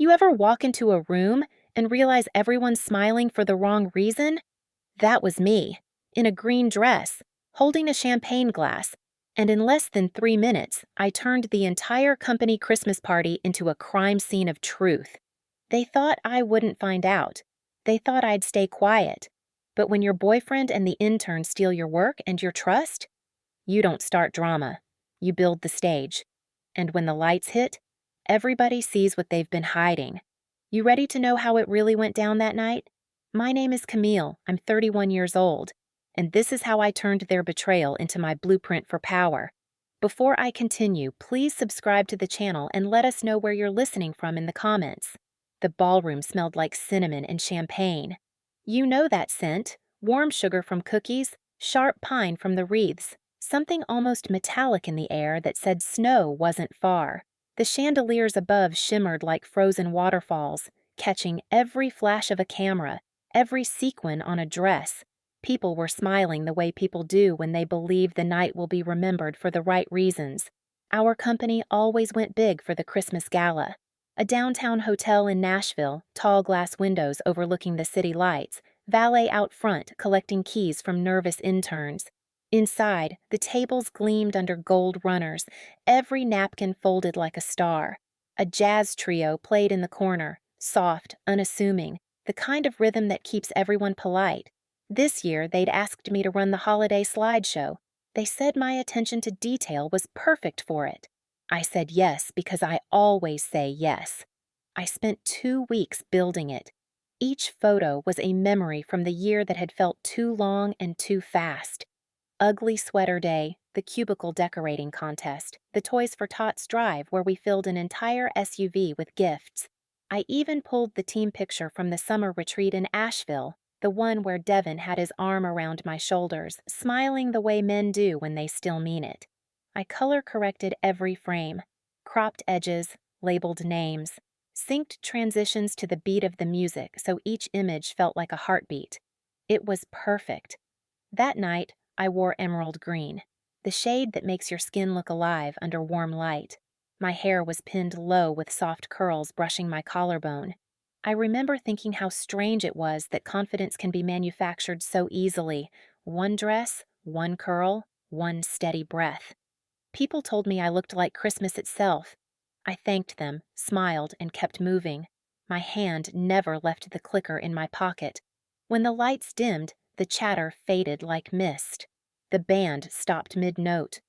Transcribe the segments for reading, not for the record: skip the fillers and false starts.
you ever walk into a room and realize everyone's smiling for the wrong reason? That was me, in a green dress, holding a champagne glass, and in less than 3 minutes, I turned the entire company Christmas party into a crime scene of truth. They thought I wouldn't find out. They thought I'd stay quiet. But when your boyfriend and the intern steal your work and your trust, you don't start drama. You build the stage. And when the lights hit, everybody sees what they've been hiding. You ready to know how it really went down that night? My name is Camille. I'm 31 years old. And this is how I turned their betrayal into my blueprint for power. Before I continue, please subscribe to the channel and let us know where you're listening from in the comments. The ballroom smelled like cinnamon and champagne. You know that scent: warm sugar from cookies, sharp pine from the wreaths, something almost metallic in the air that said snow wasn't far. The chandeliers above shimmered like frozen waterfalls, catching every flash of a camera, every sequin on a dress. People were smiling the way people do when they believe the night will be remembered for the right reasons. Our company always went big for the Christmas Gala. A downtown hotel in Nashville, tall glass windows overlooking the city lights, valet out front collecting keys from nervous interns. Inside, the tables gleamed under gold runners, every napkin folded like a star. A jazz trio played in the corner, soft, unassuming, the kind of rhythm that keeps everyone polite. This year, they'd asked me to run the holiday slideshow. They said my attention to detail was perfect for it. I said yes because I always say yes. I spent 2 weeks building it. Each photo was a memory from the year that had felt too long and too fast. Ugly Sweater Day, the cubicle decorating contest, the Toys for Tots drive where we filled an entire SUV with gifts. I even pulled the team picture from the summer retreat in Asheville, the one where Devin had his arm around my shoulders, smiling the way men do when they still mean it. I color-corrected every frame, cropped edges, labeled names, synced transitions to the beat of the music so each image felt like a heartbeat. It was perfect. That night, I wore emerald green, the shade that makes your skin look alive under warm light. My hair was pinned low with soft curls brushing my collarbone. I remember thinking how strange it was that confidence can be manufactured so easily. One dress, one curl, one steady breath. People told me I looked like Christmas itself. I thanked them, smiled, and kept moving. My hand never left the clicker in my pocket. When the lights dimmed, the chatter faded like mist. The band stopped mid-note.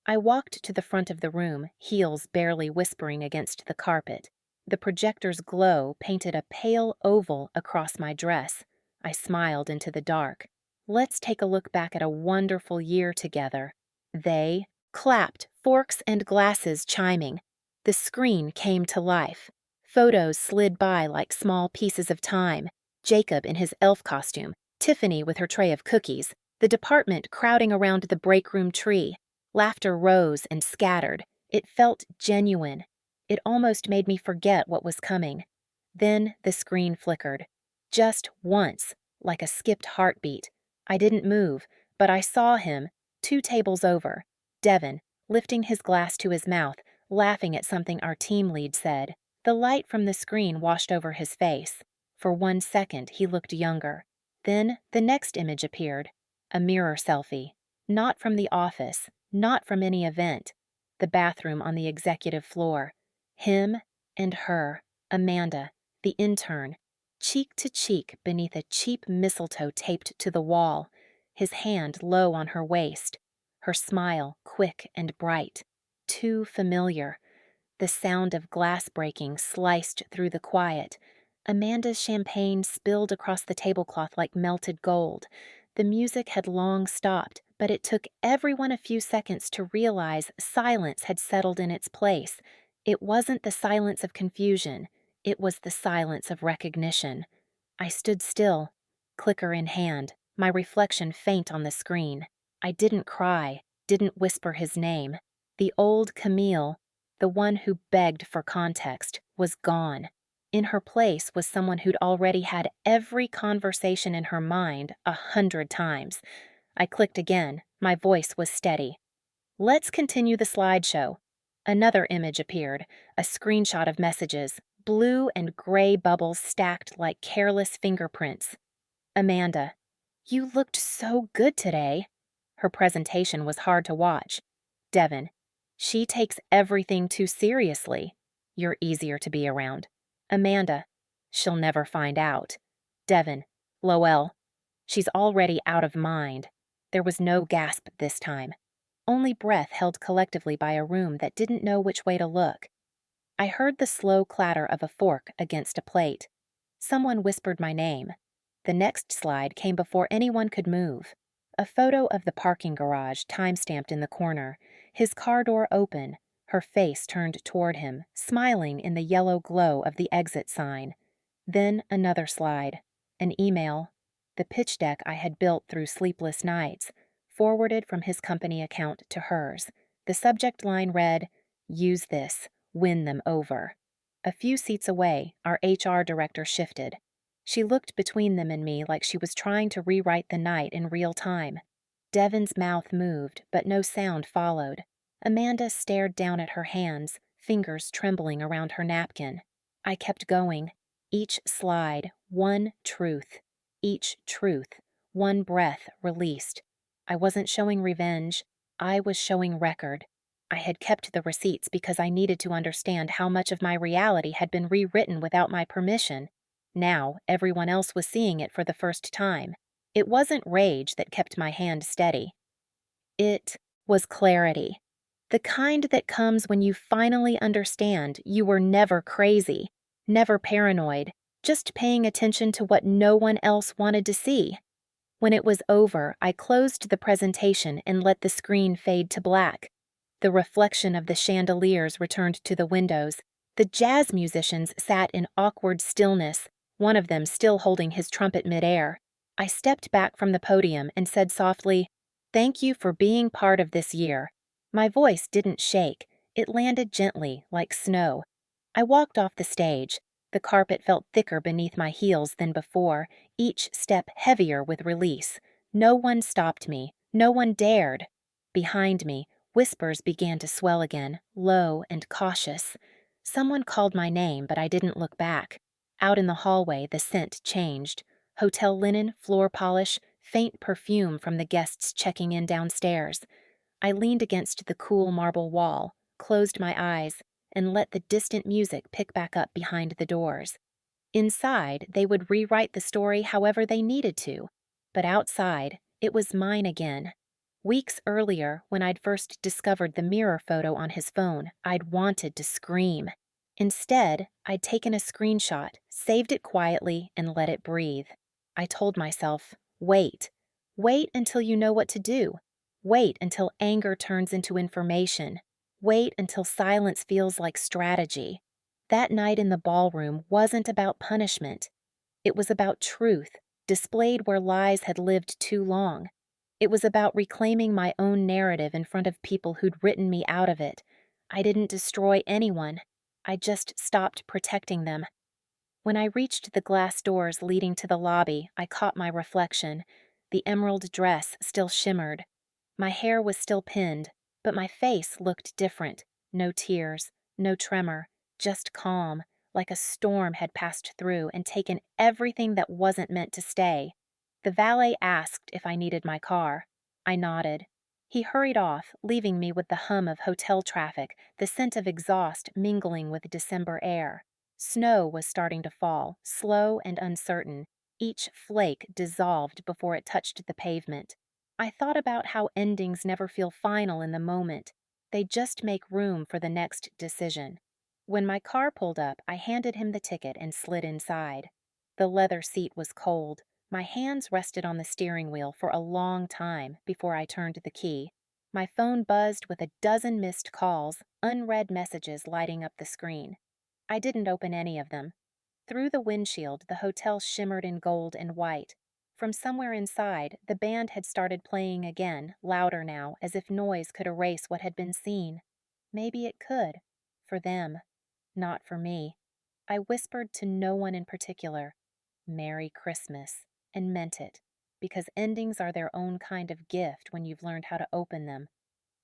I walked to the front of the room, heels barely whispering against the carpet. The projector's glow painted a pale oval across my dress. I smiled into the dark. Let's take a look back at a wonderful year together. They clapped, forks and glasses chiming. The screen came to life. Photos slid by like small pieces of time. Jacob in his elf costume, Tiffany with her tray of cookies, the department crowding around the break room tree. Laughter rose and scattered. It felt genuine. It almost made me forget what was coming. Then the screen flickered. Just once, like a skipped heartbeat. I didn't move, but I saw him, 2 tables over. Devin, lifting his glass to his mouth, laughing at something our team lead said. The light from the screen washed over his face. For 1 second, he looked younger. Then the next image appeared. A mirror selfie. Not from the office, not from any event. The bathroom on the executive floor. Him and her, Amanda, the intern, cheek to cheek beneath a cheap mistletoe taped to the wall, his hand low on her waist, her smile quick and bright, too familiar. The sound of glass breaking sliced through the quiet. Amanda's champagne spilled across the tablecloth like melted gold. The music had long stopped, but it took everyone a few seconds to realize silence had settled in its place. It wasn't the silence of confusion. It was the silence of recognition. I stood still, clicker in hand, my reflection faint on the screen. I didn't cry, didn't whisper his name. The old Camille, the one who begged for context, was gone. In her place was someone who'd already had every conversation in her mind 100 times. I clicked again. My voice was steady. Let's continue the slideshow. Another image appeared, a screenshot of messages, blue and gray bubbles stacked like careless fingerprints. Amanda, you looked so good today. Her presentation was hard to watch. Devin, she takes everything too seriously. You're easier to be around. Amanda, she'll never find out. Devin, Lowell, she's already out of mind. There was no gasp this time. Only breath held collectively by a room that didn't know which way to look. I heard the slow clatter of a fork against a plate. Someone whispered my name. The next slide came before anyone could move. A photo of the parking garage time-stamped in the corner, his car door open, her face turned toward him, smiling in the yellow glow of the exit sign. Then another slide. An email. The pitch deck I had built through sleepless nights, forwarded from his company account to hers. The subject line read, "Use this. Win them over." A few seats away, our HR director shifted. She looked between them and me like she was trying to rewrite the night in real time. Devin's mouth moved, but no sound followed. Amanda stared down at her hands, fingers trembling around her napkin. I kept going. Each slide, one truth. Each truth, one breath released. I wasn't showing revenge. I was showing record. I had kept the receipts because I needed to understand how much of my reality had been rewritten without my permission. Now, everyone else was seeing it for the first time. It wasn't rage that kept my hand steady. It was clarity. The kind that comes when you finally understand you were never crazy, never paranoid, just paying attention to what no one else wanted to see. When it was over, I closed the presentation and let the screen fade to black. The reflection of the chandeliers returned to the windows. The jazz musicians sat in awkward stillness, one of them still holding his trumpet midair. I stepped back from the podium and said softly, "Thank you for being part of this year." My voice didn't shake. It landed gently, like snow. I walked off the stage. The carpet felt thicker beneath my heels than before, each step heavier with release. No one stopped me. No one dared. Behind me, whispers began to swell again, low and cautious. Someone called my name, but I didn't look back. Out in the hallway, the scent changed. Hotel linen, floor polish, faint perfume from the guests checking in downstairs. I leaned against the cool marble wall, closed my eyes, and let the distant music pick back up behind the doors. Inside, they would rewrite the story however they needed to. But outside, it was mine again. Weeks earlier, when I'd first discovered the mirror photo on his phone, I'd wanted to scream. Instead, I'd taken a screenshot, saved it quietly, and let it breathe. I told myself, wait. Wait until you know what to do. Wait until anger turns into information. Wait until silence feels like strategy. That night in the ballroom wasn't about punishment. It was about truth, displayed where lies had lived too long. It was about reclaiming my own narrative in front of people who'd written me out of it. I didn't destroy anyone. I just stopped protecting them. When I reached the glass doors leading to the lobby, I caught my reflection. The emerald dress still shimmered. My hair was still pinned, but my face looked different. No tears, no tremor, just calm, like a storm had passed through and taken everything that wasn't meant to stay. The valet asked if I needed my car. I nodded. He hurried off, leaving me with the hum of hotel traffic, the scent of exhaust mingling with December air. Snow was starting to fall, slow and uncertain. Each flake dissolved before it touched the pavement. I thought about how endings never feel final in the moment. They just make room for the next decision. When my car pulled up, I handed him the ticket and slid inside. The leather seat was cold. My hands rested on the steering wheel for a long time before I turned the key. My phone buzzed with a dozen missed calls, unread messages lighting up the screen. I didn't open any of them. Through the windshield, the hotel shimmered in gold and white. From somewhere inside, the band had started playing again, louder now, as if noise could erase what had been seen. Maybe it could. For them. Not for me. I whispered to no one in particular, "Merry Christmas," and meant it, because endings are their own kind of gift when you've learned how to open them.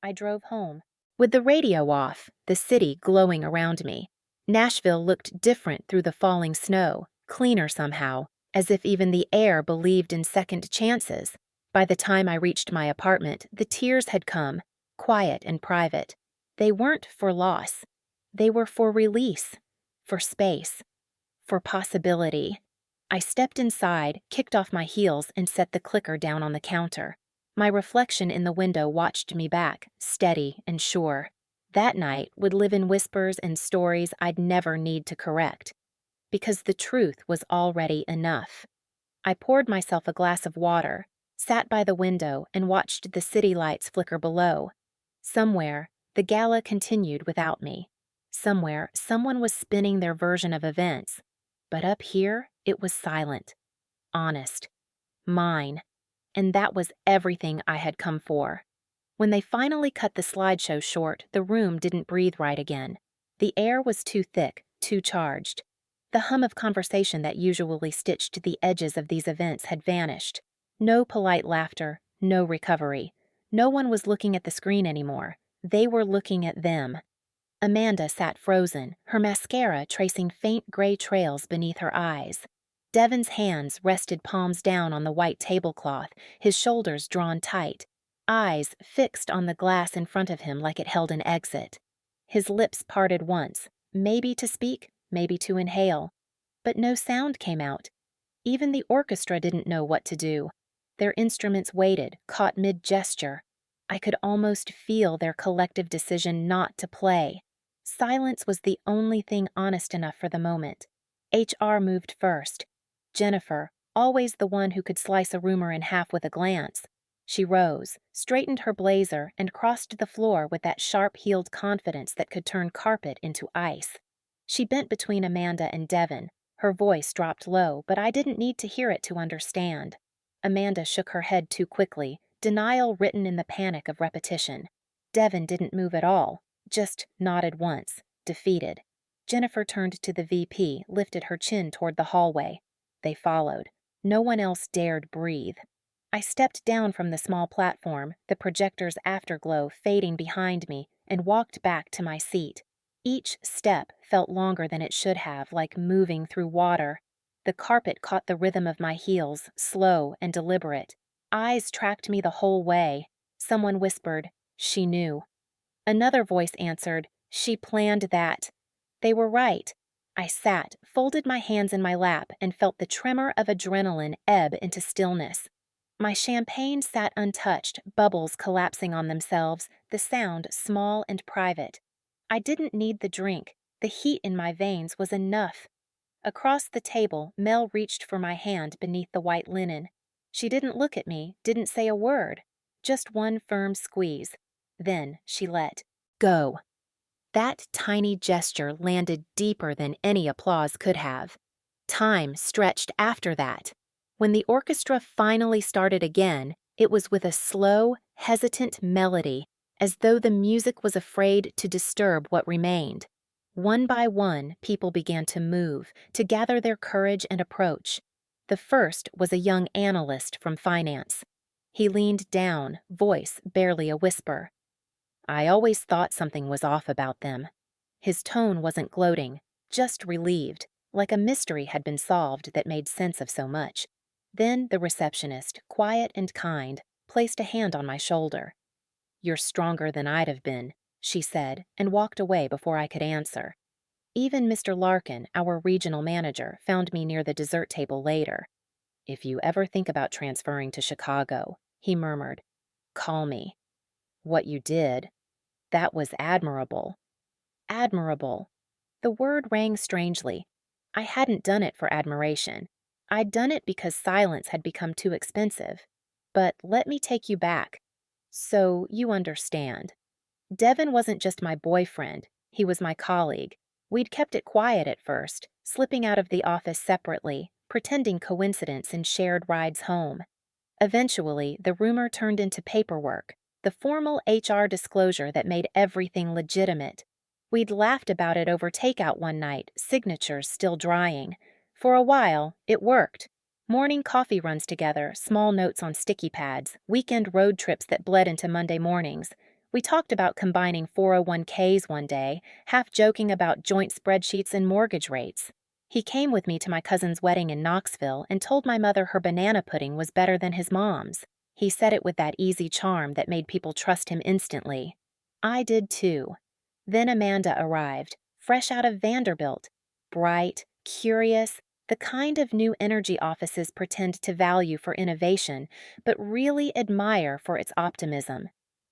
I drove home, with the radio off, the city glowing around me. Nashville looked different through the falling snow, cleaner somehow, as if even the air believed in second chances. By the time I reached my apartment, the tears had come, quiet and private. They weren't for loss. They were for release, for space, for possibility. I stepped inside, kicked off my heels, and set the clicker down on the counter. My reflection in the window watched me back, steady and sure. That night would live in whispers and stories I'd never need to correct, because the truth was already enough. I poured myself a glass of water, sat by the window, and watched the city lights flicker below. Somewhere, the gala continued without me. Somewhere, someone was spinning their version of events. But up here, it was silent, honest, mine, and that was everything I had come for. When they finally cut the slideshow short, the room didn't breathe right again. The air was too thick, too charged. The hum of conversation that usually stitched the edges of these events had vanished. No polite laughter, no recovery. No one was looking at the screen anymore. They were looking at them. Amanda sat frozen, her mascara tracing faint gray trails beneath her eyes. Devin's hands rested palms down on the white tablecloth, his shoulders drawn tight, eyes fixed on the glass in front of him like it held an exit. His lips parted once, maybe to speak, maybe to inhale. But no sound came out. Even the orchestra didn't know what to do. Their instruments waited, caught mid-gesture. I could almost feel their collective decision not to play. Silence was the only thing honest enough for the moment. HR moved first. Jennifer, always the one who could slice a rumor in half with a glance. She rose, straightened her blazer, and crossed the floor with that sharp-heeled confidence that could turn carpet into ice. She bent between Amanda and Devin. Her voice dropped low, but I didn't need to hear it to understand. Amanda shook her head too quickly, denial written in the panic of repetition. Devin didn't move at all, just nodded once, defeated. Jennifer turned to the VP, lifted her chin toward the hallway. They followed. No one else dared breathe. I stepped down from the small platform, the projector's afterglow fading behind me, and walked back to my seat. Each step felt longer than it should have, like moving through water. The carpet caught the rhythm of my heels, slow and deliberate. Eyes tracked me the whole way. Someone whispered, "She knew." Another voice answered, "She planned that." They were right. I sat, folded my hands in my lap, and felt the tremor of adrenaline ebb into stillness. My champagne sat untouched, bubbles collapsing on themselves, the sound small and private. I didn't need the drink. The heat in my veins was enough. Across the table, Mel reached for my hand beneath the white linen. She didn't look at me, didn't say a word, just one firm squeeze. Then she let go. That tiny gesture landed deeper than any applause could have. Time stretched after that. When the orchestra finally started again, it was with a slow, hesitant melody, as though the music was afraid to disturb what remained. One by one, people began to move, to gather their courage and approach. The first was a young analyst from finance. He leaned down, voice barely a whisper. I always thought something was off about them. His tone wasn't gloating, just relieved, like a mystery had been solved that made sense of so much. Then the receptionist, quiet and kind, placed a hand on my shoulder. "You're stronger than I'd have been," she said, and walked away before I could answer. Even Mr. Larkin, our regional manager, found me near the dessert table later. "If you ever think about transferring to Chicago," he murmured, "call me. What you did, that was admirable." Admirable. The word rang strangely. I hadn't done it for admiration. I'd done it because silence had become too expensive. But let me take you back. So you understand. Devin wasn't just my boyfriend, he was my colleague. We'd kept it quiet at first, slipping out of the office separately, pretending coincidence and shared rides home. Eventually, the rumor turned into paperwork, the formal HR disclosure that made everything legitimate. We'd laughed about it over takeout one night, signatures still drying. For a while, it worked. Morning coffee runs together, small notes on sticky pads, weekend road trips that bled into Monday mornings. We talked about combining 401ks one day, half joking about joint spreadsheets and mortgage rates. He came with me to my cousin's wedding in Knoxville and told my mother her banana pudding was better than his mom's. He said it with that easy charm that made people trust him instantly. I did too. Then Amanda arrived, fresh out of Vanderbilt, bright, curious, the kind of new energy offices pretend to value for innovation, but really admire for its optimism.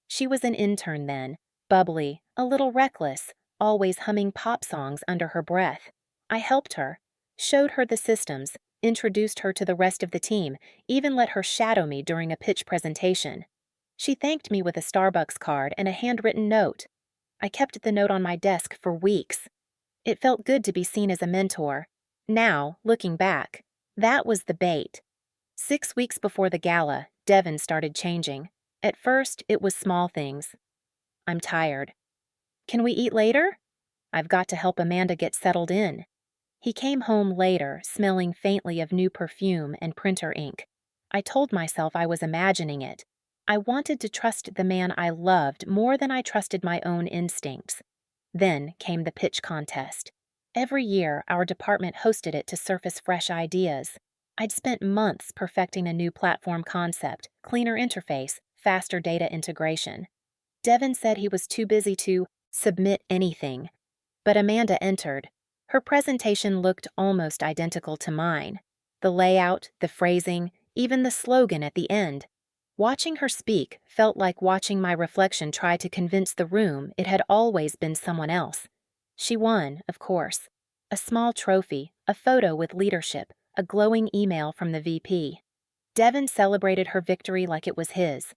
She was an intern then, bubbly, a little reckless, always humming pop songs under her breath. I helped her, showed her the systems, introduced her to the rest of the team, even let her shadow me during a pitch presentation. She thanked me with a Starbucks card and a handwritten note. I kept the note on my desk for weeks. It felt good to be seen as a mentor. Now, looking back, that was the bait. 6 weeks before the gala, Devin started changing. At first, it was small things. I'm tired. Can we eat later? I've got to help Amanda get settled in. He came home later, smelling faintly of new perfume and printer ink. I told myself I was imagining it. I wanted to trust the man I loved more than I trusted my own instincts. Then came the pitch contest. Every year, our department hosted it to surface fresh ideas. I'd spent months perfecting a new platform concept, cleaner interface, faster data integration. Devin said he was too busy to submit anything. But Amanda entered. Her presentation looked almost identical to mine. The layout, the phrasing, even the slogan at the end. Watching her speak felt like watching my reflection try to convince the room it had always been someone else. She won, of course. A small trophy, a photo with leadership, a glowing email from the VP. Devin celebrated her victory like it was his.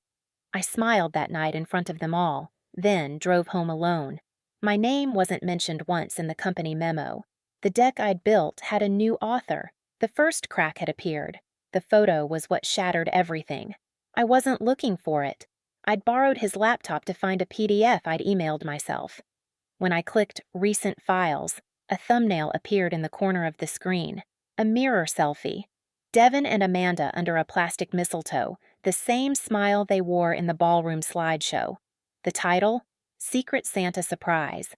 I smiled that night in front of them all, then drove home alone. My name wasn't mentioned once in the company memo. The deck I'd built had a new author. The first crack had appeared. The photo was what shattered everything. I wasn't looking for it. I'd borrowed his laptop to find a PDF I'd emailed myself. When I clicked Recent Files, a thumbnail appeared in the corner of the screen. A mirror selfie. Devin and Amanda under a plastic mistletoe, the same smile they wore in the ballroom slideshow. The title? Secret Santa Surprise.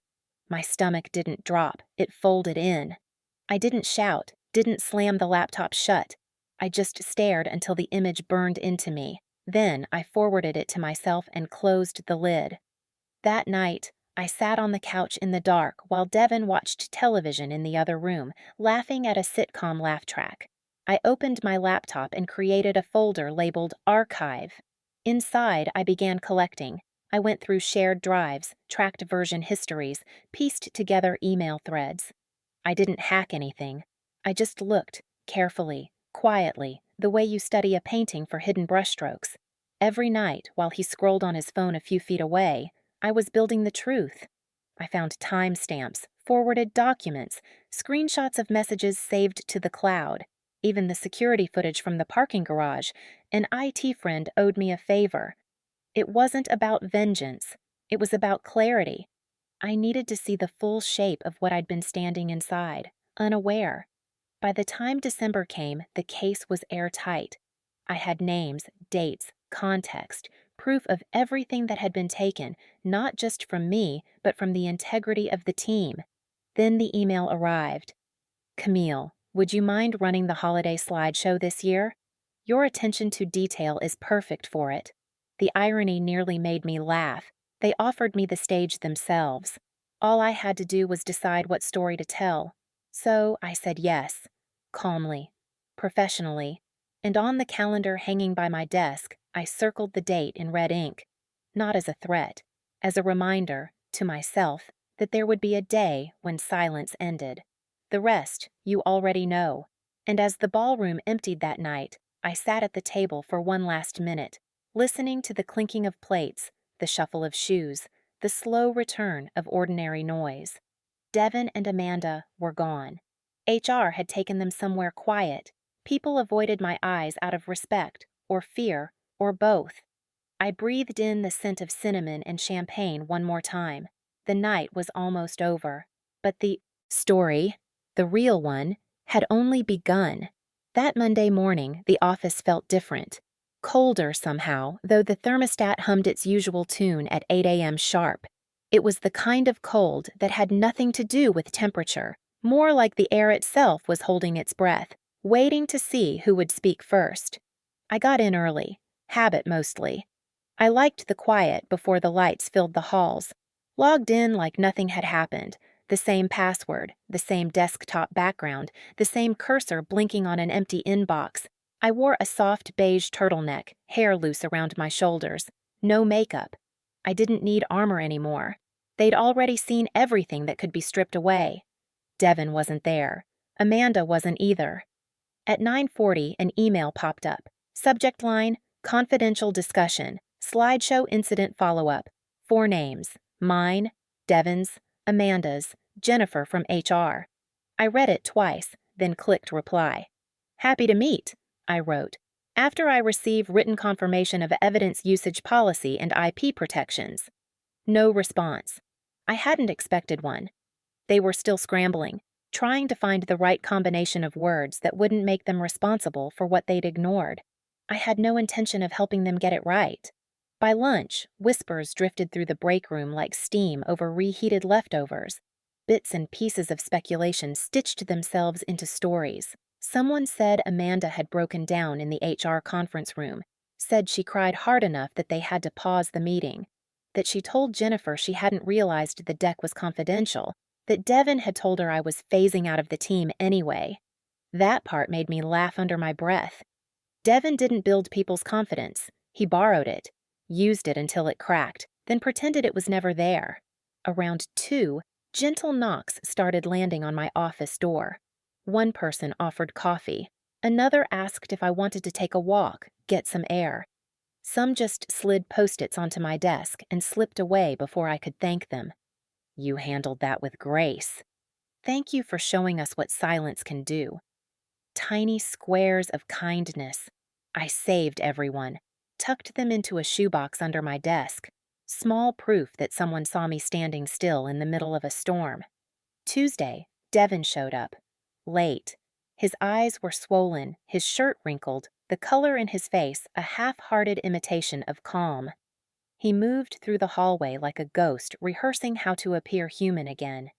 My stomach didn't drop, it folded in. I didn't shout, didn't slam the laptop shut. I just stared until the image burned into me. Then I forwarded it to myself and closed the lid. That night, I sat on the couch in the dark while Devin watched television in the other room, laughing at a sitcom laugh track. I opened my laptop and created a folder labeled Archive. Inside, I began collecting. I went through shared drives, tracked version histories, pieced together email threads. I didn't hack anything. I just looked, carefully, quietly, the way you study a painting for hidden brushstrokes. Every night, while he scrolled on his phone a few feet away, I was building the truth. I found timestamps, forwarded documents, screenshots of messages saved to the cloud, even the security footage from the parking garage. An IT friend owed me a favor. It wasn't about vengeance. It was about clarity. I needed to see the full shape of what I'd been standing inside, unaware. By the time December came, the case was airtight. I had names, dates, context, proof of everything that had been taken, not just from me, but from the integrity of the team. Then the email arrived. Camille, would you mind running the holiday slideshow this year? Your attention to detail is perfect for it. The irony nearly made me laugh. They offered me the stage themselves. All I had to do was decide what story to tell. So I said yes, calmly, professionally, and on the calendar hanging by my desk, I circled the date in red ink, not as a threat, as a reminder, to myself, that there would be a day when silence ended. The rest you already know. And as the ballroom emptied that night, I sat at the table for one last minute, listening to the clinking of plates, the shuffle of shoes, the slow return of ordinary noise. Devin and Amanda were gone. HR had taken them somewhere quiet. People avoided my eyes out of respect, or fear, or both. I breathed in the scent of cinnamon and champagne one more time. The night was almost over. But the story, the real one, had only begun. That Monday morning, the office felt different. Colder somehow, though the thermostat hummed its usual tune at 8 a.m. sharp. It was the kind of cold that had nothing to do with temperature, more like the air itself was holding its breath, waiting to see who would speak first. I got in early, habit mostly. I liked the quiet before the lights filled the halls, logged in like nothing had happened, the same password, the same desktop background, the same cursor blinking on an empty inbox. I wore a soft beige turtleneck, hair loose around my shoulders, no makeup. I didn't need armor anymore. They'd already seen everything that could be stripped away. Devin wasn't there. Amanda wasn't either. At 9:40, an email popped up. Subject line, confidential discussion, slideshow incident follow-up. 4 names, mine, Devin's, Amanda's, Jennifer from HR. I read it twice, then clicked reply. Happy to meet, I wrote, after I receive written confirmation of evidence usage policy and IP protections. No response. I hadn't expected one. They were still scrambling, trying to find the right combination of words that wouldn't make them responsible for what they'd ignored. I had no intention of helping them get it right. By lunch, whispers drifted through the break room like steam over reheated leftovers. Bits and pieces of speculation stitched themselves into stories. Someone said Amanda had broken down in the HR conference room, said she cried hard enough that they had to pause the meeting, that she told Jennifer she hadn't realized the deck was confidential, that Devin had told her I was phasing out of the team anyway. That part made me laugh under my breath. Devin didn't build people's confidence. He borrowed it, used it until it cracked, then pretended it was never there. Around 2, gentle knocks started landing on my office door. One person offered coffee. Another asked if I wanted to take a walk, get some air. Some just slid Post-its onto my desk and slipped away before I could thank them. You handled that with grace. Thank you for showing us what silence can do. Tiny squares of kindness. I saved everyone, tucked them into a shoebox under my desk. Small proof that someone saw me standing still in the middle of a storm. Tuesday, Devin showed up. Late. His eyes were swollen, his shirt wrinkled, the color in his face a half-hearted imitation of calm. He moved through the hallway like a ghost, rehearsing how to appear human again.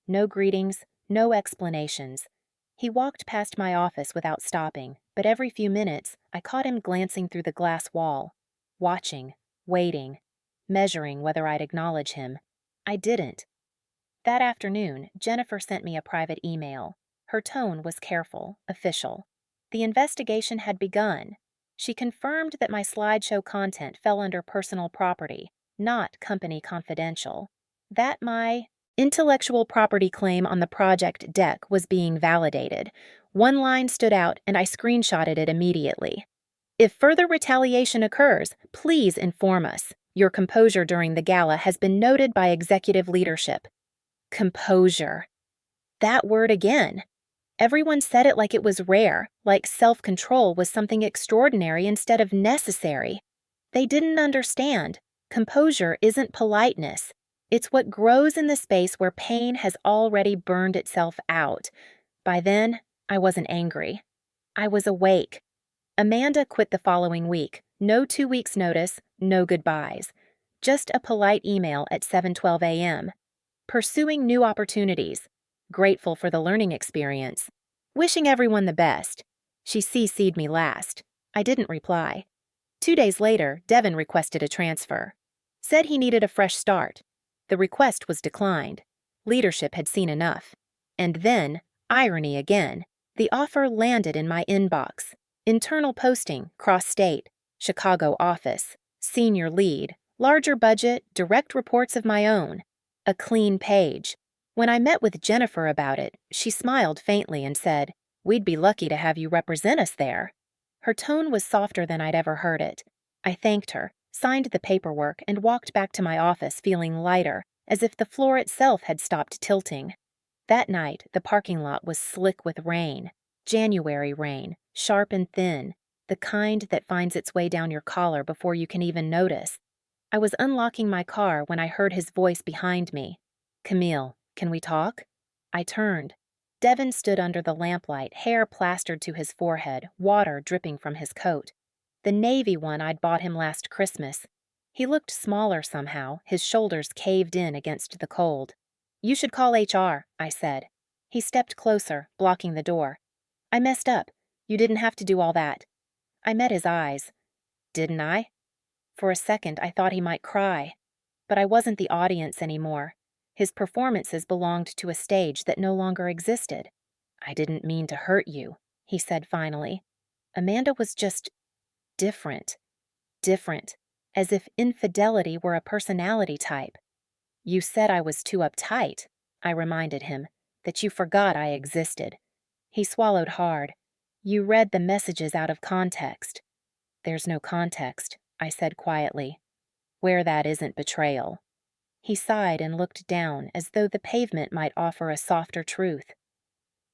No greetings, no explanations. He walked past my office without stopping, but every few minutes I caught him glancing through the glass wall, watching, waiting, measuring whether I'd acknowledge him. I didn't. That afternoon, Jennifer sent me a private email. Her tone was careful, official. The investigation had begun. She confirmed that my slideshow content fell under personal property, not company confidential. That my intellectual property claim on the project deck was being validated. One line stood out, and I screenshotted it immediately. If further retaliation occurs, please inform us. Your composure during the gala has been noted by executive leadership. Composure. That word again. Everyone said it like it was rare, like self-control was something extraordinary instead of necessary. They didn't understand. Composure isn't politeness. It's what grows in the space where pain has already burned itself out. By then, I wasn't angry. I was awake. Amanda quit the following week. No 2 weeks' notice, no goodbyes. Just a polite email at 7:12 a.m. Pursuing new opportunities. Grateful for the learning experience. Wishing everyone the best. She CC'd me last. I didn't reply. 2 days later, Devin requested a transfer. Said he needed a fresh start. The request was declined. Leadership had seen enough. And then, irony again, the offer landed in my inbox. Internal posting, cross-state, Chicago office, senior lead, larger budget, direct reports of my own. A clean page. When I met with Jennifer about it, she smiled faintly and said, "We'd be lucky to have you represent us there." Her tone was softer than I'd ever heard it. I thanked her, signed the paperwork, and walked back to my office feeling lighter, as if the floor itself had stopped tilting. That night, the parking lot was slick with rain. January rain, sharp and thin, the kind that finds its way down your collar before you can even notice. I was unlocking my car when I heard his voice behind me. "Camille, can we talk?" I turned. Devin stood under the lamplight, hair plastered to his forehead, water dripping from his coat. The navy one I'd bought him last Christmas. He looked smaller somehow, his shoulders caved in against the cold. "You should call HR," I said. He stepped closer, blocking the door. "I messed up. You didn't have to do all that." I met his eyes. Didn't I? For a second, I thought he might cry. But I wasn't the audience anymore. His performances belonged to a stage that no longer existed. "I didn't mean to hurt you," he said finally. Amanda was just different. Different. As if infidelity were a personality type. "You said I was too uptight," I reminded him, "that you forgot I existed." He swallowed hard. "You read the messages out of context." "There's no context," I said quietly. "Where that isn't betrayal." He sighed and looked down as though the pavement might offer a softer truth.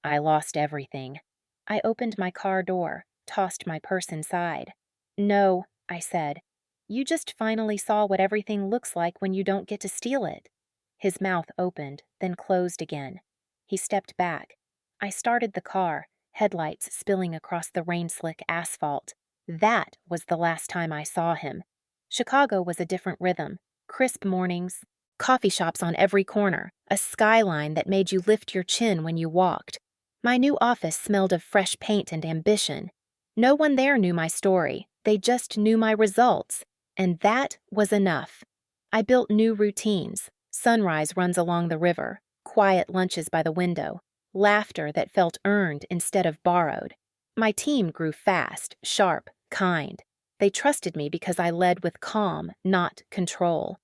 "I lost everything." I opened my car door, tossed my purse inside. "No," I said. "You just finally saw what everything looks like when you don't get to steal it." His mouth opened, then closed again. He stepped back. I started the car, headlights spilling across the rain-slick asphalt. That was the last time I saw him. Chicago was a different rhythm. Crisp mornings, coffee shops on every corner, a skyline that made you lift your chin when you walked. My new office smelled of fresh paint and ambition. No one there knew my story. They just knew my results. And that was enough. I built new routines. Sunrise runs along the river, quiet lunches by the window, laughter that felt earned instead of borrowed. My team grew fast, sharp, kind. They trusted me because I led with calm, not control.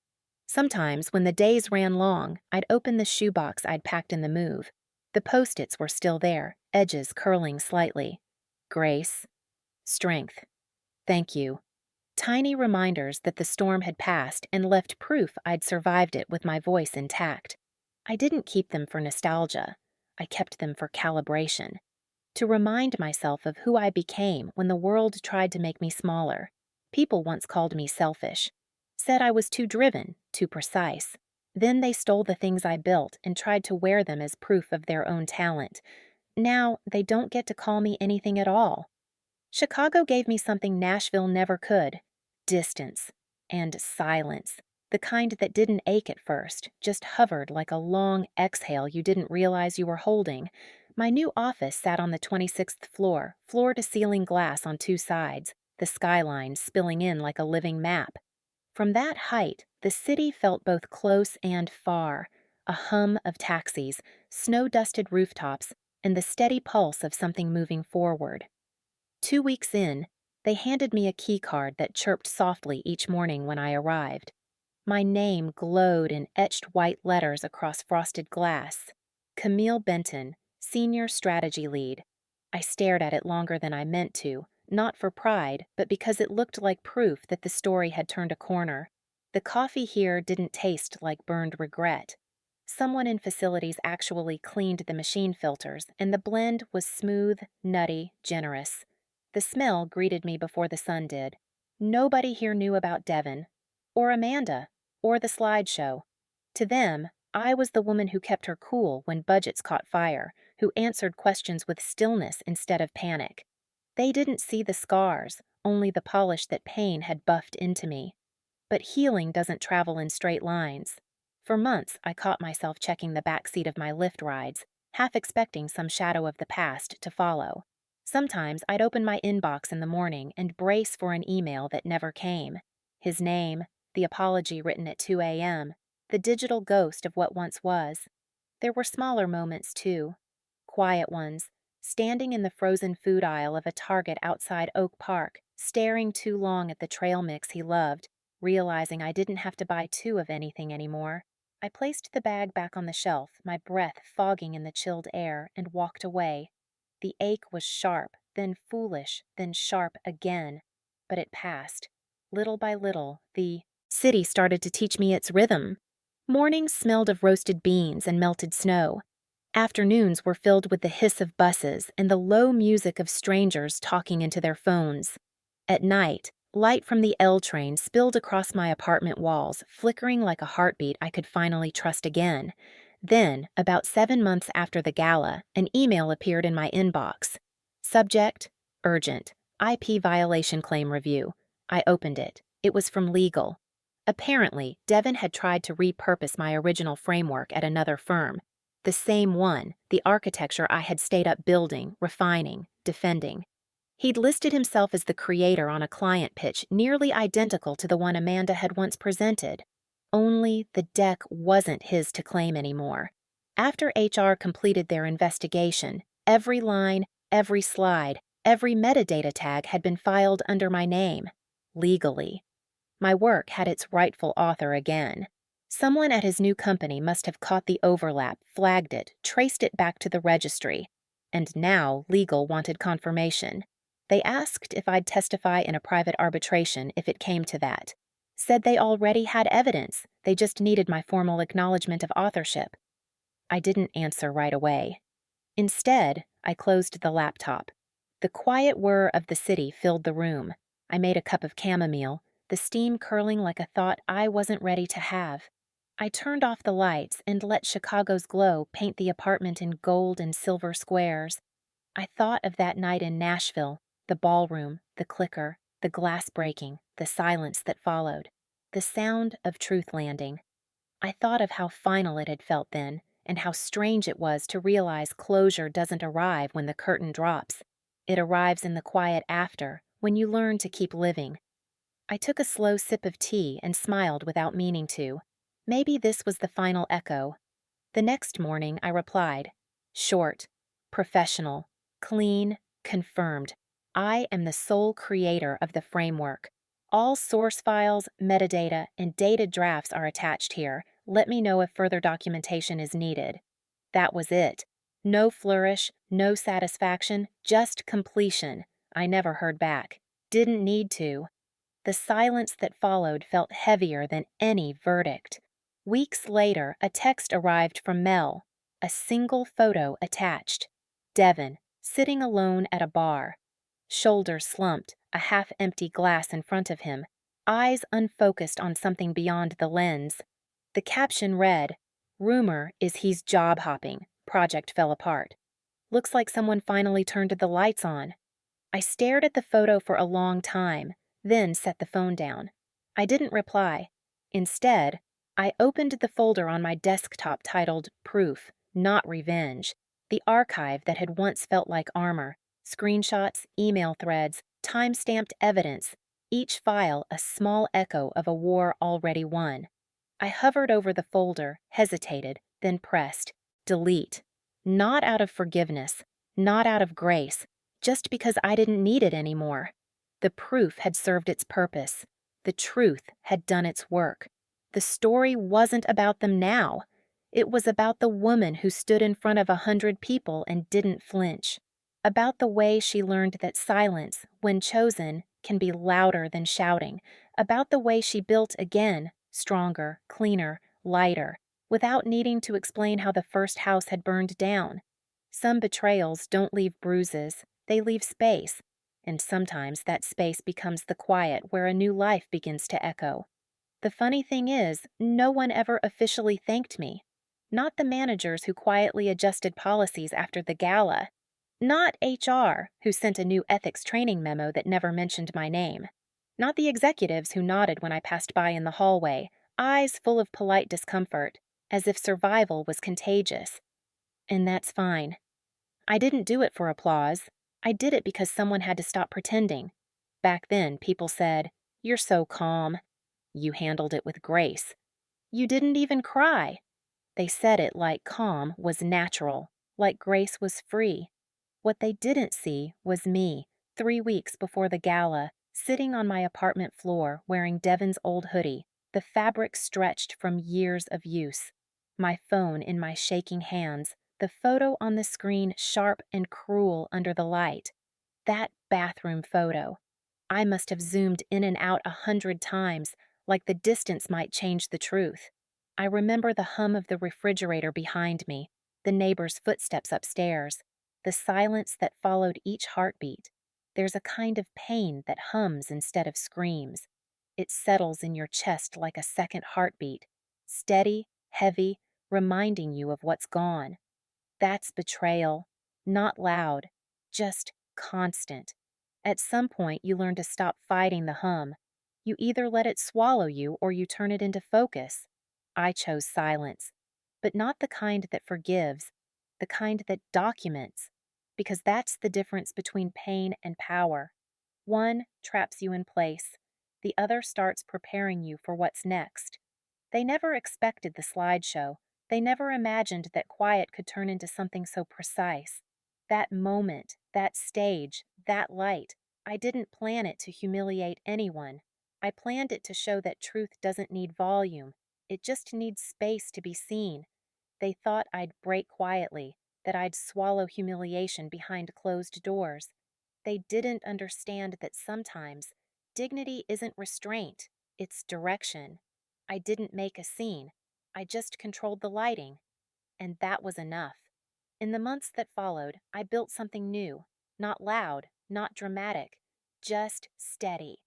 Sometimes, when the days ran long, I'd open the shoebox I'd packed in the move. The Post-its were still there, edges curling slightly. Grace. Strength. Thank you. Tiny reminders that the storm had passed and left proof I'd survived it with my voice intact. I didn't keep them for nostalgia. I kept them for calibration. To remind myself of who I became when the world tried to make me smaller. People once called me selfish. Said I was too driven, too precise. Then they stole the things I built and tried to wear them as proof of their own talent. Now they don't get to call me anything at all. Chicago gave me something Nashville never could. Distance. And silence. The kind that didn't ache at first, just hovered like a long exhale you didn't realize you were holding. My new office sat on the 26th floor, floor-to-ceiling glass on two sides, the skyline spilling in like a living map. From that height, the city felt both close and far, a hum of taxis, snow-dusted rooftops, and the steady pulse of something moving forward. 2 weeks in, they handed me a key card that chirped softly each morning when I arrived. My name glowed in etched white letters across frosted glass. Camille Benton, Senior Strategy Lead. I stared at it longer than I meant to, not for pride, but because it looked like proof that the story had turned a corner. The coffee here didn't taste like burned regret. Someone in facilities actually cleaned the machine filters, and the blend was smooth, nutty, generous. The smell greeted me before the sun did. Nobody here knew about Devon, or Amanda, or the slideshow. To them, I was the woman who kept her cool when budgets caught fire, who answered questions with stillness instead of panic. They didn't see the scars, only the polish that pain had buffed into me. But healing doesn't travel in straight lines. For months, I caught myself checking the back seat of my Lyft rides, half expecting some shadow of the past to follow. Sometimes I'd open my inbox in the morning and brace for an email that never came. His name, the apology written at 2 a.m., the digital ghost of what once was. There were smaller moments, too. Quiet ones, standing in the frozen food aisle of a Target outside Oak Park, staring too long at the trail mix he loved, realizing I didn't have to buy two of anything anymore. I placed the bag back on the shelf, my breath fogging in the chilled air, and walked away. The ache was sharp, then foolish, then sharp again. But it passed. Little by little, the city started to teach me its rhythm. Mornings smelled of roasted beans and melted snow. Afternoons were filled with the hiss of buses and the low music of strangers talking into their phones. At night, light from the L train spilled across my apartment walls, flickering like a heartbeat I could finally trust again. Then, about 7 months after the gala, an email appeared in my inbox. Subject: urgent. IP violation claim review. I opened it. It was from legal. Apparently, Devin had tried to repurpose my original framework at another firm. The same one, the architecture I had stayed up building, refining, defending. He'd listed himself as the creator on a client pitch nearly identical to the one Amanda had once presented. Only the deck wasn't his to claim anymore. After HR completed their investigation, every line, every slide, every metadata tag had been filed under my name, legally. My work had its rightful author again. Someone at his new company must have caught the overlap, flagged it, traced it back to the registry. And now legal wanted confirmation. They asked if I'd testify in a private arbitration if it came to that. Said they already had evidence, they just needed my formal acknowledgement of authorship. I didn't answer right away. Instead, I closed the laptop. The quiet whir of the city filled the room. I made a cup of chamomile, the steam curling like a thought I wasn't ready to have. I turned off the lights and let Chicago's glow paint the apartment in gold and silver squares. I thought of that night in Nashville, the ballroom, the clicker, the glass breaking, the silence that followed, the sound of truth landing. I thought of how final it had felt then, and how strange it was to realize closure doesn't arrive when the curtain drops. It arrives in the quiet after, when you learn to keep living. I took a slow sip of tea and smiled without meaning to. Maybe this was the final echo. The next morning I replied, short, professional, clean, confirmed. I am the sole creator of the framework. All source files, metadata, and dated drafts are attached here. Let me know if further documentation is needed. That was it. No flourish, no satisfaction, just completion. I never heard back. Didn't need to. The silence that followed felt heavier than any verdict. Weeks later, a text arrived from Mel. A single photo attached. Devin, sitting alone at a bar. Shoulders slumped, a half-empty glass in front of him, eyes unfocused on something beyond the lens. The caption read, "Rumor is he's job hopping. Project fell apart. Looks like someone finally turned the lights on." I stared at the photo for a long time, then set the phone down. I didn't reply. Instead, I opened the folder on my desktop titled Proof, Not Revenge, the archive that had once felt like armor, screenshots, email threads, time-stamped evidence, each file a small echo of a war already won. I hovered over the folder, hesitated, then pressed delete. Not out of forgiveness, not out of grace, just because I didn't need it anymore. The proof had served its purpose. The truth had done its work. The story wasn't about them now. It was about the woman who stood in front of 100 people and didn't flinch. About the way she learned that silence, when chosen, can be louder than shouting. About the way she built again, stronger, cleaner, lighter, without needing to explain how the first house had burned down. Some betrayals don't leave bruises, they leave space. And sometimes that space becomes the quiet where a new life begins to echo. The funny thing is, no one ever officially thanked me. Not the managers who quietly adjusted policies after the gala. Not HR, who sent a new ethics training memo that never mentioned my name. Not the executives who nodded when I passed by in the hallway, eyes full of polite discomfort, as if survival was contagious. And that's fine. I didn't do it for applause. I did it because someone had to stop pretending. Back then, people said, "You're so calm. You handled it with grace. You didn't even cry." They said it like calm was natural, like grace was free. What they didn't see was me, 3 weeks before the gala, sitting on my apartment floor wearing Devin's old hoodie, the fabric stretched from years of use. My phone in my shaking hands, the photo on the screen sharp and cruel under the light. That bathroom photo. I must have zoomed in and out 100 times, like the distance might change the truth. I remember the hum of the refrigerator behind me, the neighbor's footsteps upstairs, the silence that followed each heartbeat. There's a kind of pain that hums instead of screams. It settles in your chest like a second heartbeat, steady, heavy, reminding you of what's gone. That's betrayal, not loud, just constant. At some point, you learn to stop fighting the hum. You either let it swallow you or you turn it into focus. I chose silence, but not the kind that forgives, the kind that documents, because that's the difference between pain and power. One traps you in place, the other starts preparing you for what's next. They never expected the slideshow. They never imagined that quiet could turn into something so precise. That moment, that stage, that light, I didn't plan it to humiliate anyone. I planned it to show that truth doesn't need volume. It just needs space to be seen. They thought I'd break quietly, that I'd swallow humiliation behind closed doors. They didn't understand that sometimes dignity isn't restraint, it's direction. I didn't make a scene. I just controlled the lighting, and that was enough. In the months that followed, I built something new, not loud, not dramatic, just steady.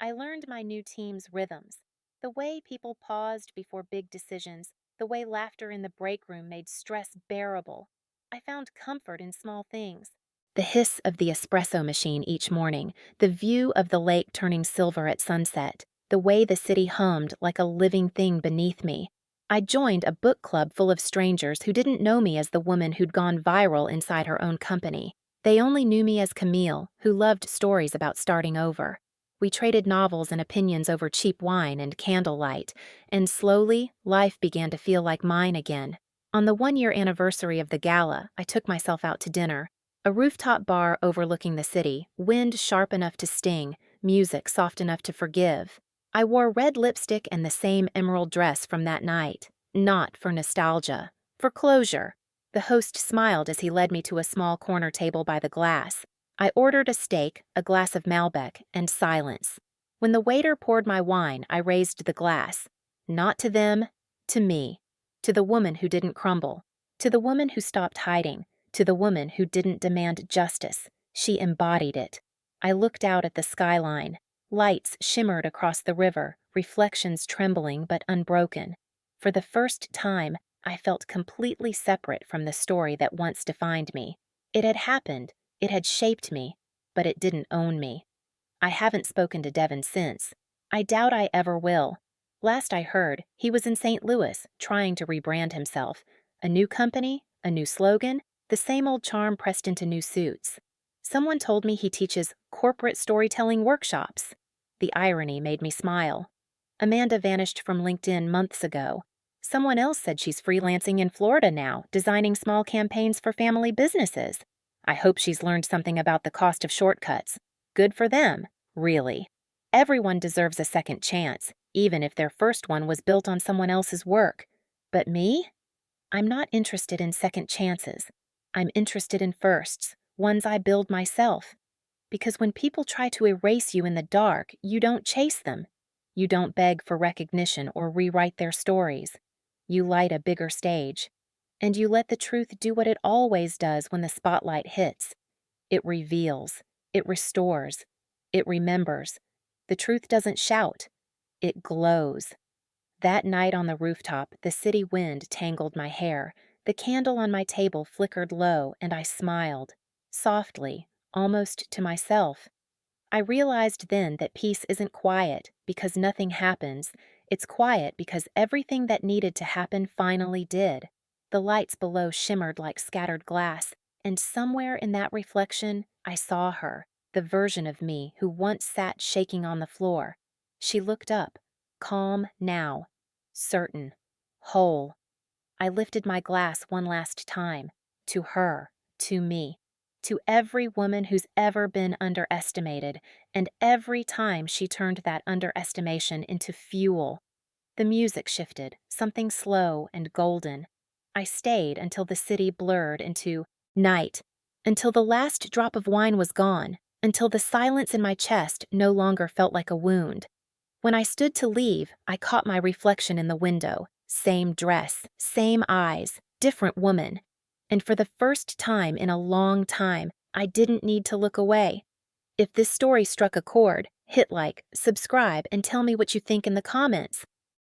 I learned my new team's rhythms, the way people paused before big decisions, the way laughter in the break room made stress bearable. I found comfort in small things. The hiss of the espresso machine each morning, the view of the lake turning silver at sunset, the way the city hummed like a living thing beneath me. I joined a book club full of strangers who didn't know me as the woman who'd gone viral inside her own company. They only knew me as Camille, who loved stories about starting over. We traded novels and opinions over cheap wine and candlelight, and slowly, life began to feel like mine again. On the 1-year anniversary of the gala, I took myself out to dinner. A rooftop bar overlooking the city, wind sharp enough to sting, music soft enough to forgive. I wore red lipstick and the same emerald dress from that night, not for nostalgia, for closure. The host smiled as he led me to a small corner table by the glass. I ordered a steak, a glass of Malbec, and silence. When the waiter poured my wine, I raised the glass. Not to them, to me. To the woman who didn't crumble. To the woman who stopped hiding. To the woman who didn't demand justice. She embodied it. I looked out at the skyline. Lights shimmered across the river, reflections trembling but unbroken. For the first time, I felt completely separate from the story that once defined me. It had happened, it had shaped me, but it didn't own me. I haven't spoken to Devin since. I doubt I ever will. Last I heard, he was in St. Louis, trying to rebrand himself. A new company, a new slogan, the same old charm pressed into new suits. Someone told me he teaches corporate storytelling workshops. The irony made me smile. Amanda vanished from LinkedIn months ago. Someone else said she's freelancing in Florida now, designing small campaigns for family businesses. I hope she's learned something about the cost of shortcuts. Good for them, really. Everyone deserves a second chance, even if their first one was built on someone else's work. But me? I'm not interested in second chances. I'm interested in firsts, ones I build myself. Because when people try to erase you in the dark, you don't chase them. You don't beg for recognition or rewrite their stories. You light a bigger stage. And you let the truth do what it always does when the spotlight hits. It reveals. It restores. It remembers. The truth doesn't shout. It glows. That night on the rooftop, the city wind tangled my hair. The candle on my table flickered low, and I smiled. Softly, almost to myself. I realized then that peace isn't quiet because nothing happens. It's quiet because everything that needed to happen finally did. The lights below shimmered like scattered glass, and somewhere in that reflection, I saw her, the version of me who once sat shaking on the floor. She looked up, calm now, certain, whole. I lifted my glass one last time, to her, to me. To every woman who's ever been underestimated, and every time she turned that underestimation into fuel. The music shifted, something slow and golden. I stayed until the city blurred into night, until the last drop of wine was gone, until the silence in my chest no longer felt like a wound. When I stood to leave, I caught my reflection in the window. Same dress, same eyes, different woman. And for the first time in a long time, I didn't need to look away. If this story struck a chord, hit like, subscribe, and tell me what you think in the comments.